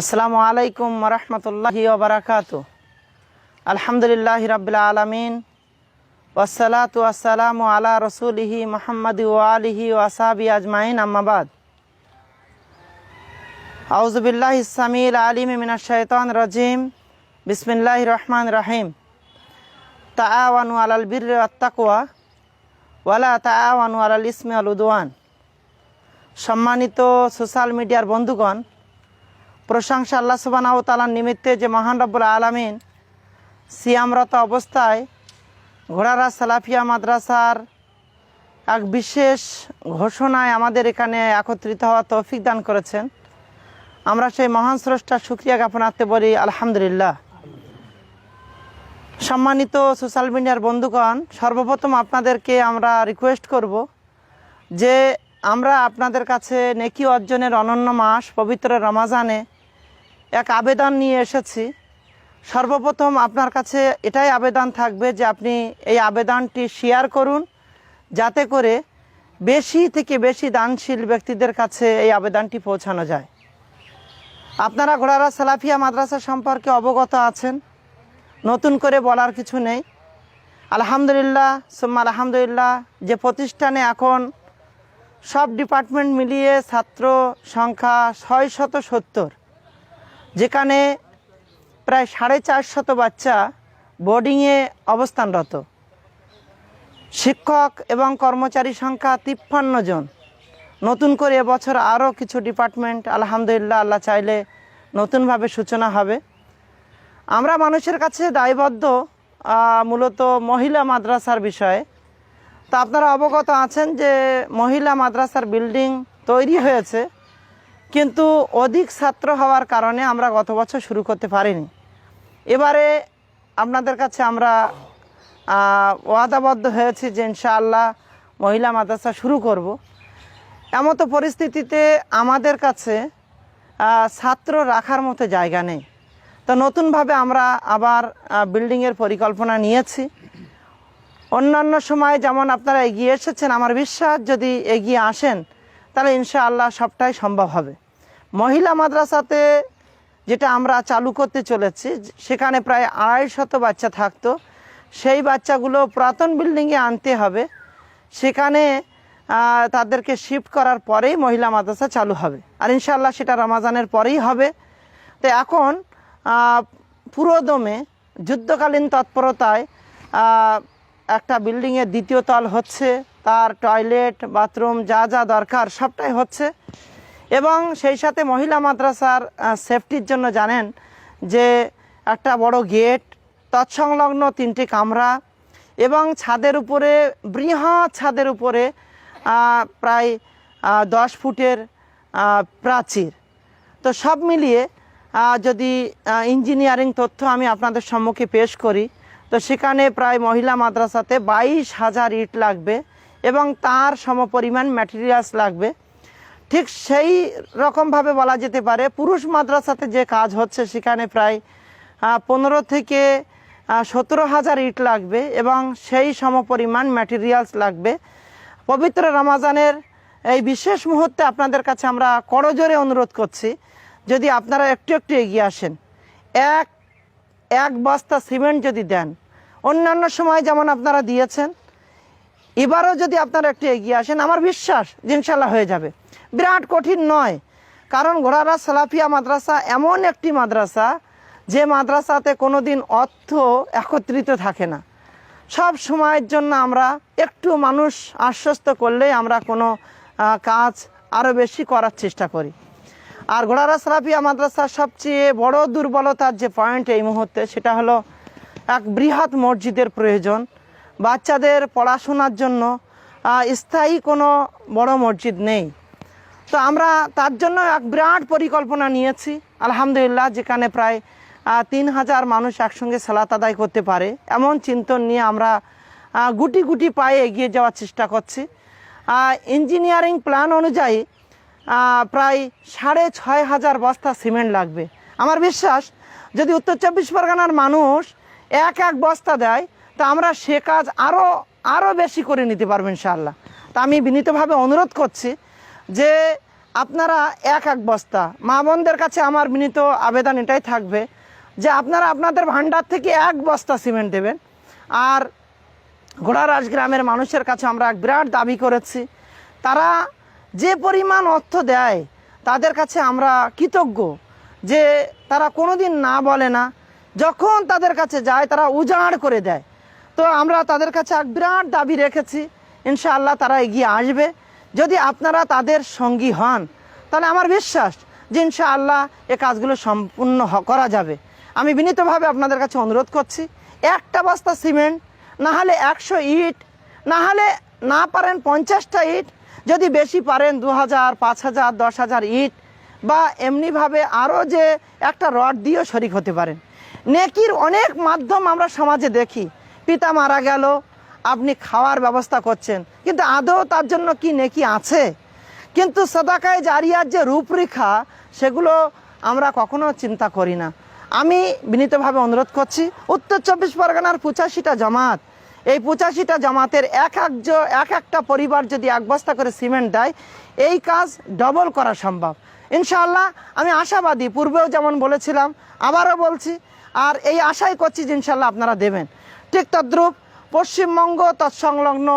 আসসালামু আলাইকুম রহমতুল্লাহি ওয়া বারাকাতুহু। আলহামদুলিল্লাহি রাব্বিল আলামিন ওয়াসসালাতু ওয়াসসালামু আলা রাসূলিহি মুহাম্মাদি ওয়া আলিহি ওয়া আসহাবিহি আজমাইন, আম্মা বাদ। আউযু বিল্লাহিস সামিল আলিম মিনাশ শাইতানির রাজিম। বিসমিল্লাহির রহমানির রহিম। তাআওয়ানু আলাল বিররি ওয়াত তাকওয়া ওয়া লা তাআওয়ানু আলাল ইসমি ওয়াল উদওয়ান। সম্মানিত সোশ্যাল মিডিয়ার বন্ধুগণ, প্রশংসা আল্লাহ সুবহানাহু ওয়া তাআলার নিমিত্তে যে মহান রব্বুল আলামিন সিয়ামরত অবস্থায় ঘোড়ারা সালাফিয়া মাদ্রাসার এক বিশেষ ঘোষণায় আমাদের এখানে একত্রিত হওয়ার তৌফিক দান করেছেন। আমরা সেই মহান স্রষ্টার শুকরিয়া জ্ঞাপনার্থে বলি আলহামদুলিল্লাহ। সম্মানিত সোশ্যাল মিডিয়ার বন্ধুগণ, সর্বপ্রথম আপনাদেরকে আমরা রিকোয়েস্ট করব যে আমরা আপনাদের কাছে নেকি অর্জনের অনন্য মাস পবিত্র রমাজানে এক আবেদন নিয়ে এসেছি। সর্বপ্রথম আপনার কাছে এটাই আবেদন থাকবে যে আপনি এই আবেদনটি শেয়ার করুন, যাতে করে বেশি থেকে বেশি দানশীল ব্যক্তিদের কাছে এই আবেদনটি পৌঁছানো যায়। আপনারা ঘোড়ারা সালাফিয়া মাদ্রাসা সম্পর্কে অবগত আছেন, নতুন করে বলার কিছু নেই। আলহামদুলিল্লাহ সুম্মা আলহামদুলিল্লাহ, যে প্রতিষ্ঠানে এখন সব ডিপার্টমেন্ট মিলিয়ে ছাত্র সংখ্যা 670, যেখানে প্রায় 450 বাচ্চা বোর্ডিংয়ে অবস্থানরত, শিক্ষক এবং কর্মচারী সংখ্যা 53 জন। নতুন করে এবছর আরও কিছু ডিপার্টমেন্ট আলহামদুলিল্লাহ আল্লাহ চাইলে নতুনভাবে সূচনা হবে। আমরা মানুষের কাছে দায়বদ্ধ মূলত মহিলা মাদ্রাসার বিষয়ে। তো আপনারা অবগত আছেন যে মহিলা মাদ্রাসার বিল্ডিং তৈরি হয়েছে, কিন্তু অধিক ছাত্র হওয়ার কারণে আমরা গত বছর শুরু করতে পারিনি। এবারে আপনাদের কাছে আমরা ওয়াদাবদ্ধ হয়েছি যে ইনশাআল্লাহ মহিলা মাদ্রাসা শুরু করব। এমতো পরিস্থিতিতে আমাদের কাছে ছাত্র রাখার মতো জায়গা নেই। তো নতুনভাবে আমরা আবার বিল্ডিংয়ের পরিকল্পনা নিয়েছি। অন্যান্য সময় যেমন আপনারা এগিয়ে এসেছেন, আমার বিশ্বাস যদি এগিয়ে আসেন তাহলে ইনশাআল্লাহ সবটাই সম্ভব হবে। মহিলা মাদ্রাসাতে যেটা আমরা চালু করতে চলেছি, সেখানে প্রায় 250 বাচ্চা থাকতো। সেই বাচ্চাগুলো পুরাতন বিল্ডিংয়ে আনতে হবে, সেখানে তাদেরকে শিফট করার পরেই মহিলা মাদ্রাসা চালু হবে। আর ইনশাআল্লাহ সেটা রমাজানের পরেই হবে। তো এখন পুরোদমে যুদ্ধকালীন তৎপরতায় একটা বিল্ডিংয়ের দ্বিতীয় তল হচ্ছে, তার টয়লেট বাথরুম যা যা দরকার সবটাই হচ্ছে। এবং সেই সাথে মহিলা মাদ্রাসার সেফটির জন্য জানেন যে একটা বড় গেট, তৎসংলগ্ন 3টি কামরা এবং ছাদের উপরে বৃহৎ ছাদের উপরে প্রায় 10 ফুটের প্রাচীর। তো সব মিলিয়ে যদি ইঞ্জিনিয়ারিং তথ্য আমি আপনাদের সম্মুখে পেশ করি, তো সেখানে প্রায় মহিলা মাদ্রাসাতে 22,000 ইট লাগবে এবং তার সমপরিমাণ ম্যাটেরিয়ালস লাগবে। ঠিক সেই রকমভাবে বলা যেতে পারে পুরুষ মাদ্রাসাতে যে কাজ হচ্ছে সেখানে প্রায় 15 থেকে 17,000 ইট লাগবে এবং সেই সমপরিমাণ ম্যাটেরিয়ালস লাগবে। পবিত্র রমাজানের এই বিশেষ মুহূর্তে আপনাদের কাছে আমরা করজোরে অনুরোধ করছি, যদি আপনারা একটু একটু এগিয়ে আসেন, এক বস্তা সিমেন্ট যদি দেন, অন্যান্য সময় যেমন আপনারা দিয়েছেন, এবারও যদি আপনারা একটু এগিয়ে আসেন, আমার বিশ্বাস যে ইনশাআল্লাহ হয়ে যাবে। বিরাট কঠিন নয়, কারণ ঘোড়ারা সালাফিয়া মাদ্রাসা এমন একটি মাদ্রাসা যে মাদ্রাসাতে কোনো দিন অর্থ একত্রিত থাকে না। সব সময়ের জন্য আমরা একটু মানুষ আশ্বস্ত করলেই আমরা কোনো কাজ আরও বেশি করার চেষ্টা করি। আর ঘোড়ারা সালাফিয়া মাদ্রাসার সবচেয়ে বড় দুর্বলতার যে পয়েন্ট এই মুহূর্তে, সেটা হলো এক বৃহৎ মসজিদের প্রয়োজন। বাচ্চাদের পড়াশোনার জন্য স্থায়ী কোনো বড় মসজিদ নেই। তো আমরা তার জন্য এক বিরাট পরিকল্পনা নিয়েছি আলহামদুলিল্লাহ, যেখানে প্রায় 3,000 মানুষ একসঙ্গে সালাত আদায় করতে পারে এমন চিন্তন নিয়ে আমরা গুটি গুটি পায়ে এগিয়ে যাওয়ার চেষ্টা করছি। ইঞ্জিনিয়ারিং প্ল্যান অনুযায়ী প্রায় 6,500 বস্তা সিমেন্ট লাগবে। আমার বিশ্বাস যদি উত্তর 24 পরগনার মানুষ এক বস্তা দেয়, তা আমরা সে কাজ আরও বেশি করে নিতে পারবো ইনশাআল্লাহ। তা আমি বিনীতভাবে অনুরোধ করছি যে আপনারা এক এক বস্তা, মা বোনদের কাছে আমার বিনীত আবেদন এটাই থাকবে যে আপনারা আপনাদের ভান্ডার থেকে এক বস্তা সিমেন্ট দেবেন। আর ঘোড়ারাস গ্রামের মানুষের কাছে আমরা এক বিরাট দাবি করেছি, তারা যে পরিমাণ অর্থ দেয় তাদের কাছে আমরা কৃতজ্ঞ যে তারা কোনোদিন না বলে না, যখন তাদের কাছে যায় তারা উজাড় করে দেয়। তো আমরা তাদের কাছে এক বিরাট দাবি রেখেছি, ইনশাআল্লাহ তারা এগিয়ে আসবে। যদি আপনারা তাদের সঙ্গী হন তাহলে আমার বিশ্বাস যে ইনশাআল্লাহ এ কাজগুলো সম্পূর্ণ করা যাবে। আমি বিনীতভাবে আপনাদের কাছে অনুরোধ করছি, একটা বস্তা সিমেন্ট, না হলে 100 ইট, না হলে না পারেন 50টা ইট, যদি বেশি পারেন 2000, 5000, 10,000 ইট, বা এমনিভাবে আরও যে একটা রড দিয়েও শরিক হতে পারেন। নেকির অনেক মাধ্যম আমরা সমাজে দেখি, পিতা মারা গেল, আপনি খাওয়ার ব্যবস্থা করছেন, কিন্তু আদৌ তার জন্য কি নেকি আছে? কিন্তু সাদাকায়ে জারিয়ার যে রূপরেখা সেগুলো আমরা কখনো চিন্তা করি না। আমি বিনীতভাবে অনুরোধ করছি, উত্তর 24 পরগনার 85টা জামাত, এই 85টা জামাতের এক একটা পরিবার যদি এক বস্তা করে সিমেন্ট দেয়, এই কাজ ডবল করা সম্ভব ইনশাআল্লাহ। আমি আশাবাদী, পূর্বেও যেমন বলেছিলাম আবারও বলছি, আর এই আশাই করছি যে ইনশাআল্লাহ আপনারা দেবেন। ঠিক তদ্রূপ পশ্চিমবঙ্গ তৎসংলগ্ন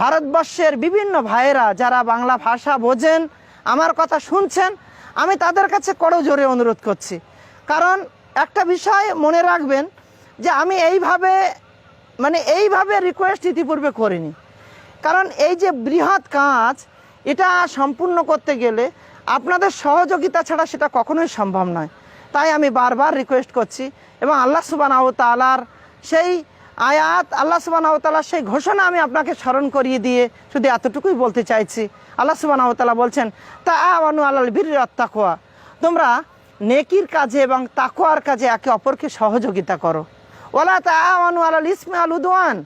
ভারতবর্ষের বিভিন্ন ভাইয়েরা যারা বাংলা ভাষা বোঝেন, আমার কথা শুনছেন, আমি তাদের কাছে করজোরে অনুরোধ করছি। কারণ একটা বিষয় মনে রাখবেন যে আমি এইভাবে রিকোয়েস্ট ইতিপূর্বে করিনি। কারণ এই যে বৃহৎ কাজ, এটা সম্পূর্ণ করতে গেলে আপনাদের সহযোগিতা ছাড়া সেটা কখনোই সম্ভব নয়। তাই আমি বারবার রিকোয়েস্ট করছি, এবং আল্লাহ সুবহানাহু ওয়া তাআলার সেই আয়াত, আল্লাহ সুবহানাহু ওয়া তাআলার সেই ঘোষণা আমি আপনাকে স্মরণ করিয়ে দিয়ে শুধু এতটুকুই বলতে চাইছি। আল্লাহ সুবহানাহু ওয়া তাআলা বলছেন, তাআওয়ানু আলাল বিররি ওয়াত তাকওয়া, তোমরা নেকির কাজে এবং তাকওয়ার কাজে একে অপরকে সহযোগিতা করো। ওয়ালা তাআওয়ানু আলাল ইসমি ওয়াল উদওয়ান,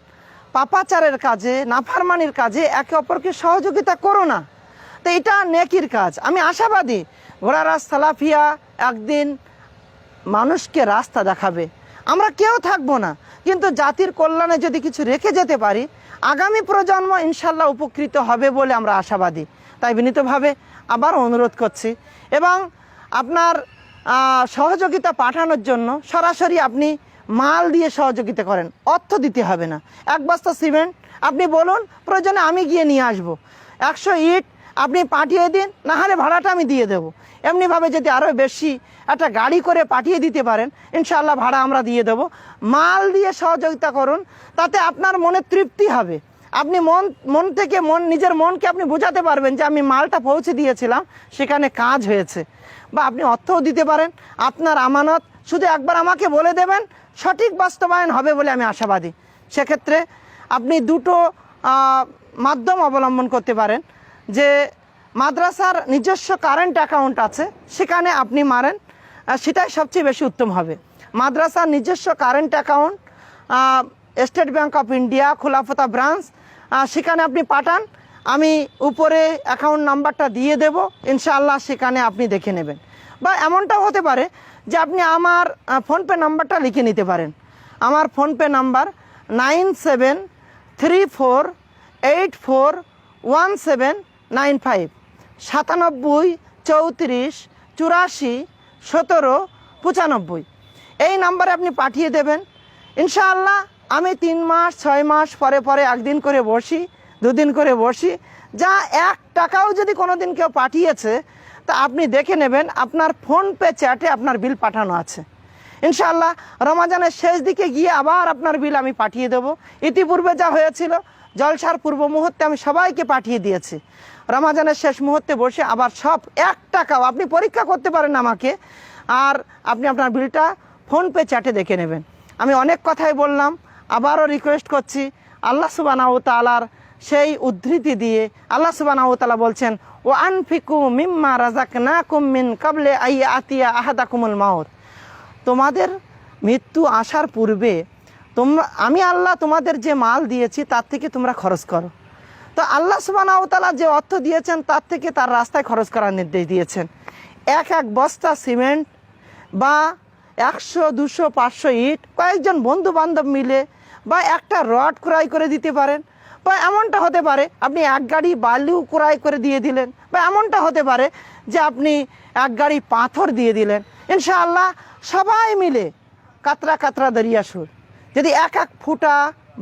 পাপাচারের কাজে, নাফরমানির কাজে একে অপরকে সহযোগিতা করো না। তো এটা নেকির কাজ। আমি আশাবাদী ঘোড়ারাস সালাফিয়া একদিন মানুষকে রাস্তা দেখাবে, আমরা কেউ থাকবো না, কিন্তু জাতির কল্যাণে যদি কিছু রেখে যেতে পারি, আগামী প্রজন্ম ইনশাল্লাহ উপকৃত হবে বলে আমরা আশাবাদী। তাই বিনীতভাবে আবার অনুরোধ করছি, এবং আপনার সহযোগিতা পাঠানোর জন্য সরাসরি আপনি মাল দিয়ে সহযোগিতা করেন, অর্থ দিতে হবে না। এক বস্তা সিমেন্ট আপনি বলুন, প্রয়োজনে আমি গিয়ে নিয়ে আসবো। 100 ইট আপনি পাঠিয়ে দিন, না হলে ভাড়াটা আমি দিয়ে দেবো। এমনিভাবে যদি আরও বেশি একটা গাড়ি করে পাঠিয়ে দিতে পারেন, ইনশাআল্লাহ ভাড়া আমরা দিয়ে দেবো। মাল দিয়ে সহযোগিতা করুন, তাতে আপনার মনে তৃপ্তি হবে। আপনি মন থেকে নিজের মনকে আপনি বোঝাতে পারবেন যে আমি মালটা পৌঁছে দিয়েছিলাম, সেখানে কাজ হয়েছে। বা আপনি অর্থও দিতে পারেন, আপনার আমানত। শুধু একবার আমাকে বলে দেবেন, সঠিক বাস্তবায়ন হবে বলে আমি আশাবাদী। সেক্ষেত্রে আপনি দুটো মাধ্যম অবলম্বন করতে পারেন, যে মাদ্রাসার নিজস্ব কারেন্ট অ্যাকাউন্ট আছে, সেখানে আপনি মারেন, সেটাই সবচেয়ে বেশি উত্তম হবে। মাদ্রাসার নিজস্ব current account, State Bank of India খোলাফতা ব্রাঞ্চ, সেখানে আপনি পাঠান, আমি উপরে অ্যাকাউন্ট নাম্বারটা দিয়ে দেব, ইনশাআল্লাহ সেখানে আপনি দেখে নেবেন। বা এমনটাও হতে পারে যে আপনি আমার ফোনপে নাম্বারটা লিখে নিতে পারেন। আমার ফোনপে নাম্বার 9734841795, 97 34 84 17 95। এই নাম্বারে আপনি পাঠিয়ে দেবেন। ইনশাআল্লাহ আমি 3 মাস 6 মাস পরে পরে একদিন করে বসি, 2 দিন করে বসি, যা 1 টাকাও যদি কোনো দিন কেউ পাঠিয়েছে তা আপনি দেখে নেবেন, আপনার ফোনপে চ্যাটে আপনার বিল পাঠানো আছে। ইনশাআল্লাহ রমাজানের শেষ দিকে গিয়ে আবার আপনার বিল আমি পাঠিয়ে দেবো। ইতিপূর্বে যা হয়েছিল, জলসার পূর্ব মুহূর্তে আমি সবাইকে পাঠিয়ে দিয়েছি। রমাজানের শেষ মুহূর্তে বসে আবার সব 1 টাকাও আপনি পরীক্ষা করতে পারেন আমাকে, আর আপনি আপনার বিলটা ফোনপে চ্যাটে দেখে নেবেন। আমি অনেক কথাই বললাম, আবারও রিকোয়েস্ট করছি, আল্লাহ সুবহানাহু ওয়া তাআলার সেই উদ্ধৃতি দিয়ে আল্লাহ সুবহানাহু ওয়া তাআলা বলছেন, ওয়া আনফিকু মিম্মা রাযাকনাকুম মিন ক্বাবলি আইয়াতিয়া আহাদাকুমুল মাউত, তোমাদের মৃত্যু আসার পূর্বে আমি আল্লাহ তোমাদের যে মাল দিয়েছি তার থেকে তোমরা খরচ করো। তো আল্লাহ সুবহানাহু ওয়া তাআলা যে অর্থ দিয়েছেন তার থেকে তার রাস্তায় খরচ করার নির্দেশ দিয়েছেন। এক বস্তা সিমেন্ট বা 100, 200, 500 ইট কয়েকজন বন্ধু বান্ধব মিলে, বা একটা রড ক্রয় করে দিতে পারেন, বা এমনটা হতে পারে আপনি এক গাড়ি বালু ক্রয় করে দিয়ে দিলেন, বা এমনটা হতে পারে যে আপনি এক গাড়ি পাথর দিয়ে দিলেন। ইনশাআল্লাহ সবাই মিলে কাতরা কাতরা দরিয়া সুর যদি এক এক ফুটা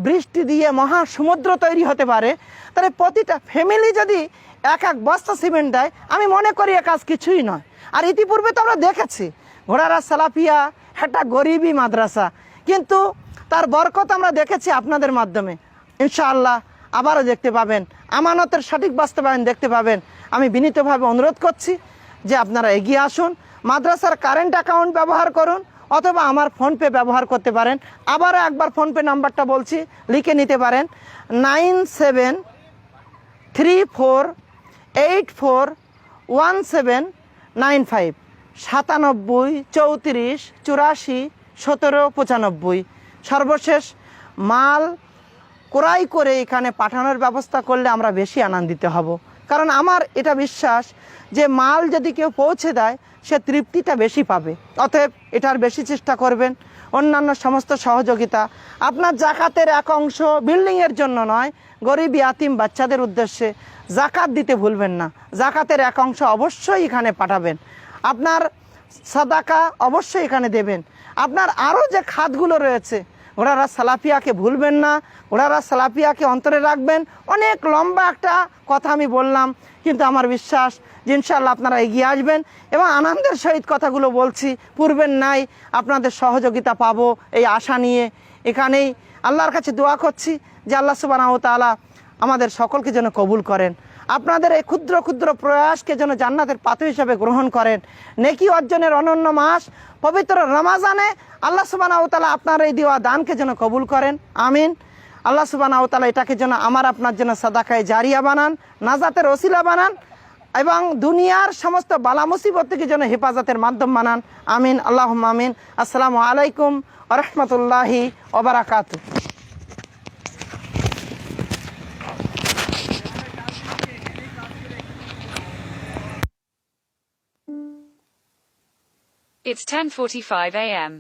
বৃষ্টি দিয়ে মহাসমুদ্র তৈরি হতে পারে, তাহলে প্রতিটা ফ্যামিলি যদি এক এক বস্তা সিমেন্ট দেয়, আমি মনে করি এ কাজ কিছুই নয়। আর ইতিপূর্বে তো আমরা দেখেছি ঘোড়ারা সালাফিয়া একটা গরিবী মাদ্রাসা, কিন্তু তার বরকত আমরা দেখেছি আপনাদের মাধ্যমে। ইনশাআল্লাহ আবারও দেখতে পাবেন, আমানতের সঠিক বাস্তবায়ন দেখতে পাবেন। আমি বিনীতভাবে অনুরোধ করছি যে আপনারা এগিয়ে আসুন, মাদ্রাসার কারেন্ট অ্যাকাউন্ট ব্যবহার করুন অথবা আমার ফোনপে ব্যবহার করতে পারেন। আবারও একবার ফোনপে নাম্বারটা বলছি, লিখে নিতে পারেন 9734841795 9734841795। সর্বশেষ মাল ক্রয় করে এখানে পাঠানোর ব্যবস্থা করলে আমরা বেশি আনন্দিত হব, কারণ আমার এটা বিশ্বাস যে মাল যদি কেউ পৌঁছে দেয় সে তৃপ্তিটা বেশি পাবে। অতএব এটার বেশি চেষ্টা করবেন। অন্যান্য সমস্ত সহযোগিতা আপনার জাকাতের এক অংশ বিল্ডিংয়ের জন্য নয়, গরিব ইয়াতিম বাচ্চাদের উদ্দেশ্যে জাকাত দিতে ভুলবেন না। জাকাতের এক অংশ অবশ্যই এখানে পাঠাবেন। আপনার সাদাকা অবশ্যই এখানে দেবেন। আপনার আরও যে খাতগুলো রয়েছে, ওনারা সালাফিয়াকে ভুলবেন না, ওনারা সালাফিয়াকে অন্তরে রাখবেন। অনেক লম্বা একটা কথা আমি বললাম, কিন্তু আমার বিশ্বাস যে ইনশাআল্লাহ আপনারা এগিয়ে আসবেন এবং আনন্দের সহিত কথাগুলো বলছি। পূর্বের নাই আপনাদের সহযোগিতা পাবো এই আশা নিয়ে এখানেই আল্লাহর কাছে দোয়া করছি যে আল্লাহ সুবহানাহু ওয়া তাআলা আমাদের সকলকে যেন কবুল করেন। আপনাদের এই ক্ষুদ্র ক্ষুদ্র প্রয়াসকে যেন জান্নাতের পাথর হিসাবে গ্রহণ করেন। নেকি অর্জনের অনন্য মাস পবিত্র রমাজানে আল্লাহ সুবহানাহু ওয়া তাআলা আপনার এই দেওয়া দানকে যেন কবুল করেন, আমিন। আল্লাহ সুবহানাহু ওয়া তাআলা এটাকে যেন আমার আপনার জন্য সাদাকায়ে জারিয়া বানান, নাজাতের ওসিলা বানান এবং দুনিয়ার সমস্ত বালা মুসিবত থেকে যেন হেফাজতের মাধ্যম বানান, আমিন। আল্লাহুম্মা আমিন। আসসালামু আলাইকুম ওয়া রাহমাতুল্লাহি ওয়া বারাকাতুহু। It's 10:45 a.m.